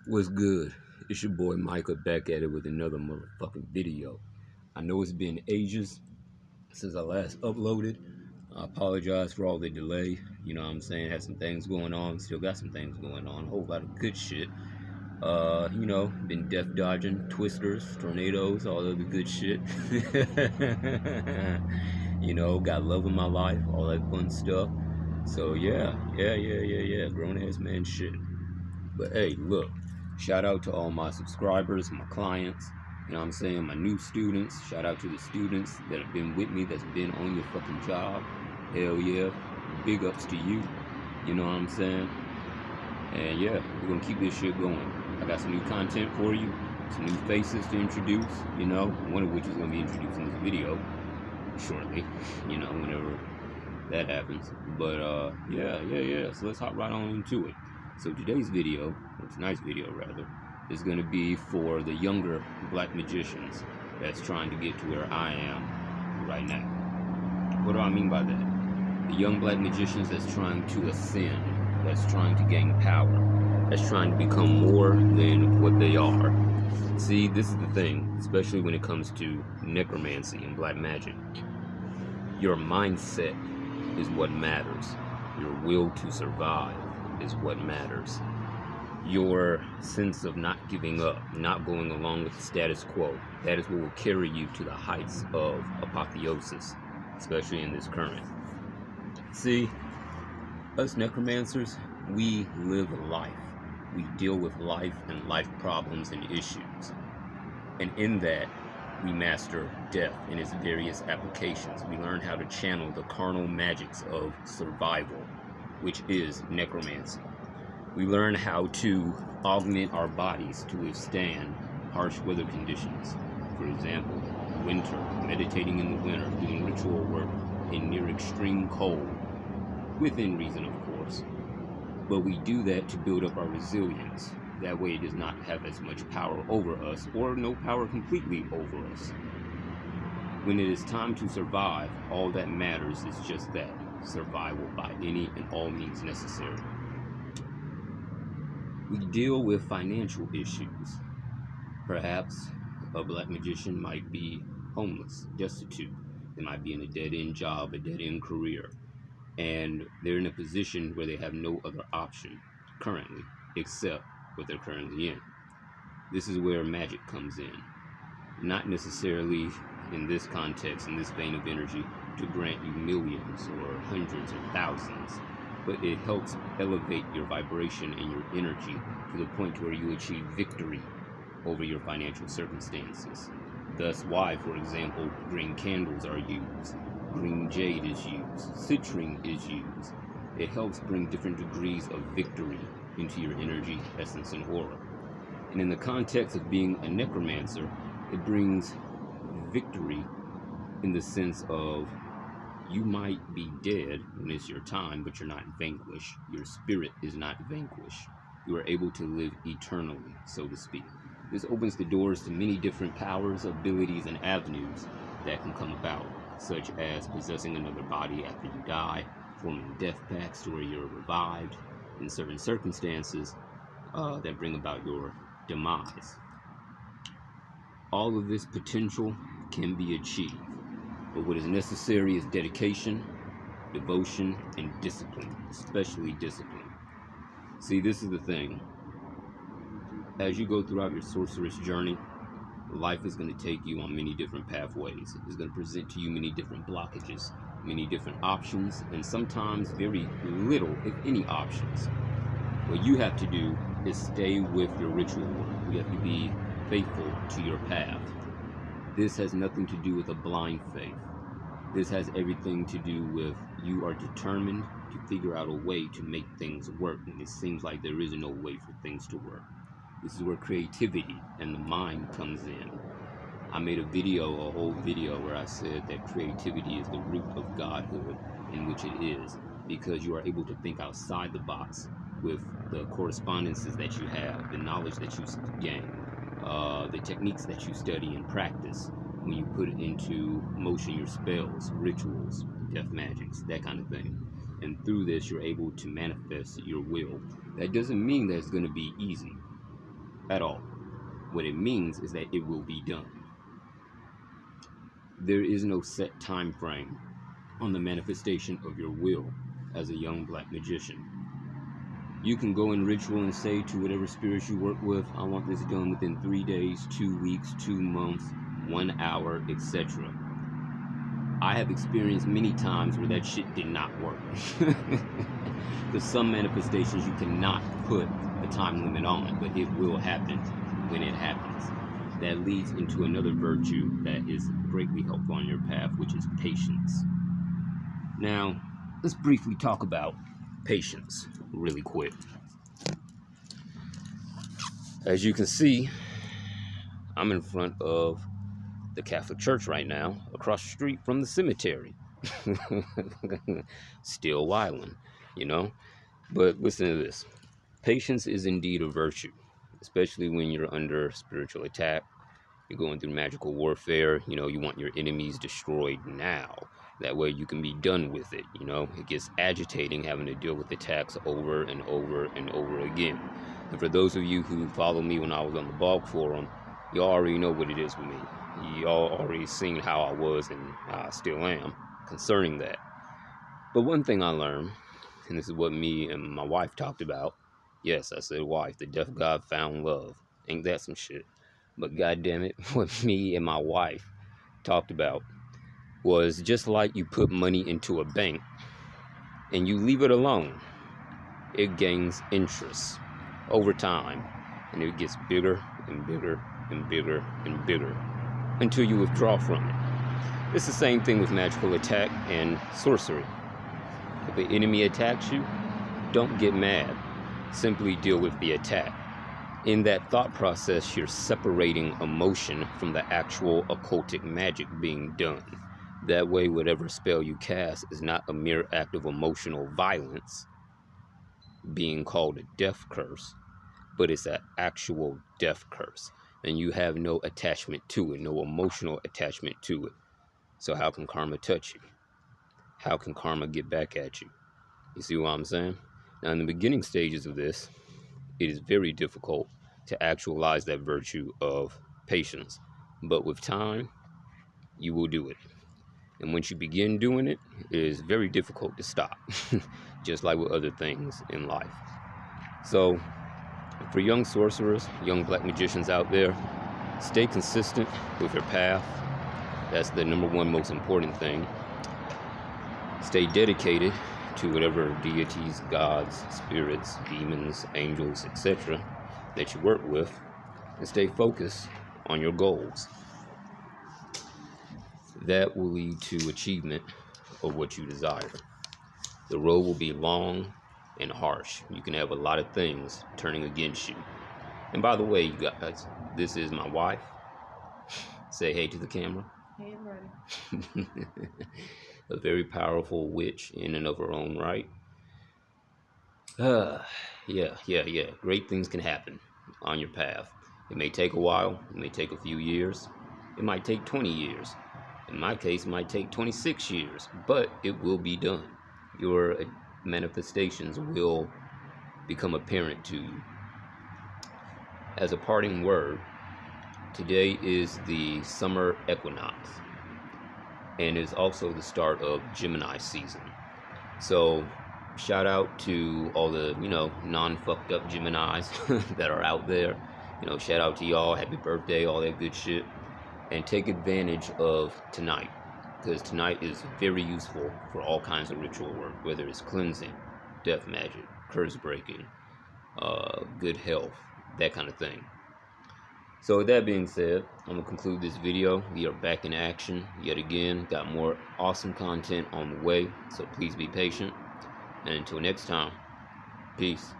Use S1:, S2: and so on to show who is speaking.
S1: What's good? It's your boy Micah back at it with another motherfucking video. I know it's been ages since I last uploaded. I apologize for all the delay. You know what I'm saying? Had some things going on. Still got some things going on. A whole lot of good shit. Been death dodging, twisters, tornadoes, all of the good shit. Got love in my life, all that fun stuff. So yeah. Grown ass man shit. But hey, look, shout out to all my subscribers, my clients, you know what I'm saying, my new students. Shout out to the students that have been with me, that's been on your fucking job. Hell yeah. Big ups to you. You know what I'm saying? And yeah, we're gonna keep this shit going. I got some new content for you, some new faces to introduce, one of which is gonna be introduced in this video shortly, whenever that happens. But yeah. So let's hop right on into it. So today's video, or tonight's video rather, is going to be for the younger black magicians that's trying to get to where I am right now. What do I mean by that? The young black magicians that's trying to ascend, that's trying to gain power, that's trying to become more than what they are. See, this is the thing, especially when it comes to necromancy and black magic. Your mindset is what matters. Your will to survive is what matters. Your sense of not giving up, not going along with the status quo, that is what will carry you to the heights of apotheosis, especially in this current. See, us necromancers, we live life. We deal with life and life problems and issues. And in that, we master death in its various applications. We learn how to channel the carnal magics of survival, which is necromancy. We learn how to augment our bodies to withstand harsh weather conditions. For example, winter, meditating in the winter, doing ritual work in near extreme cold, within reason of course. But we do that to build up our resilience. That way it does not have as much power over us, or no power completely over us. When it is time to survive, all that matters is just that, survival by any and all means necessary. We deal with financial issues. Perhaps a black magician might be homeless, destitute. They might be in a dead-end job, a dead-end career, and they're in a position where they have no other option currently, except what they're currently in. This is where magic comes in. Not necessarily in this context, in this vein of energy, to grant you millions or hundreds or thousands, but it helps elevate your vibration and your energy to the point where you achieve victory over your financial circumstances. Thus why, for example, green candles are used, green jade is used, citrine is used. It helps bring different degrees of victory into your energy, essence, and aura. And in the context of being a necromancer, it brings victory in the sense of you might be dead when it's your time, but you're not vanquished. Your spirit is not vanquished. You are able to live eternally, so to speak. This opens the doors to many different powers, abilities, and avenues that can come about, such as possessing another body after you die, forming death pacts to where you're revived in certain circumstances that bring about your demise. All of this potential can be achieved, but what is necessary is dedication, devotion, and discipline, especially discipline. See, this is the thing. As you go throughout your sorceress journey, life is going to take you on many different pathways. It's going to present to you many different blockages, many different options, and sometimes very little, if any, options. What you have to do is stay with your ritual work. You have to be faithful to your path. This has nothing to do with a blind faith. This has everything to do with you are determined to figure out a way to make things work, and it seems like there is no way for things to work. This is where creativity and the mind comes in. I made a whole video where I said that creativity is the root of godhood, in which it is, because you are able to think outside the box with the correspondences that you have, the knowledge that you gain, the techniques that you study and practice when you put into motion your spells, rituals, death magics, that kind of thing. And through this, you're able to manifest your will. That doesn't mean that it's going to be easy. at all. What it means is that it will be done. There is no set time frame on the manifestation of your will as a young black magician. You can go in ritual and say to whatever spirits you work with, I want this done within 3 days, 2 weeks, 2 months, 1 hour, etc. I have experienced many times where that shit did not work. Because some manifestations you cannot put a time limit on, but it will happen when it happens. That leads into another virtue that is greatly helpful on your path, which is patience. Now, let's briefly talk about patience really quick. As you can see, I'm in front of the Catholic Church right now, across the street from the cemetery. Still wildin', you know? But listen to this. Patience is indeed a virtue, especially when you're under spiritual attack. You're going through magical warfare. You know, you want your enemies destroyed now. That way you can be done with it, you know? It gets agitating having to deal with attacks over and over and over again. And for those of you who follow me when I was on the blog forum, you already know what it is with me. Y'all already seen how I was and I still am concerning that. But one thing I learned, and this is what me and my wife talked about. Yes, I said wife, the deaf God found love. Ain't that some shit? But goddamn it, what me and my wife talked about was just like you put money into a bank and you leave it alone, it gains interest over time, and it gets bigger and bigger and bigger and bigger until you withdraw from it. It's the same thing with magical attack and sorcery. If the enemy attacks you, don't get mad. Simply deal with the attack. In that thought process, you're separating emotion from the actual occultic magic being done. That way, whatever spell you cast is not a mere act of emotional violence, being called a death curse, but it's an actual death curse. And you have no attachment to it, no emotional attachment to it. So how can karma touch you? How can karma get back at you? You see what I'm saying? Now, in the beginning stages of this, it is very difficult to actualize that virtue of patience. But with time, you will do it. And once you begin doing it, it is very difficult to stop, just like with other things in life. So, for young sorcerers, young black magicians out there, stay consistent with your path. That's the number one most important thing. Stay dedicated to whatever deities, gods, spirits, demons, angels, etc. that you work with, and stay focused on your goals. That will lead to achievement of what you desire. The road will be long and harsh. You can have a lot of things turning against you. And by the way, you guys, this is my wife. Say hey to the camera.
S2: Hey, everybody.
S1: A very powerful witch in and of her own right. Yeah. Great things can happen on your path. It may take a while. It may take a few years. It might take 20 years. In my case, it might take 26 years. But it will be done. Your manifestations will become apparent to you. As a parting word, today is the summer equinox. And is also the start of Gemini season. So, shout out to all the, non-fucked up Geminis that are out there. Shout out to y'all. Happy birthday, all that good shit. And take advantage of tonight. Because tonight is very useful for all kinds of ritual work. Whether it's cleansing, death magic, curse breaking, good health, that kind of thing. So with that being said, I'm going to conclude this video. We are back in action yet again. Got more awesome content on the way. So please be patient. And until next time, peace.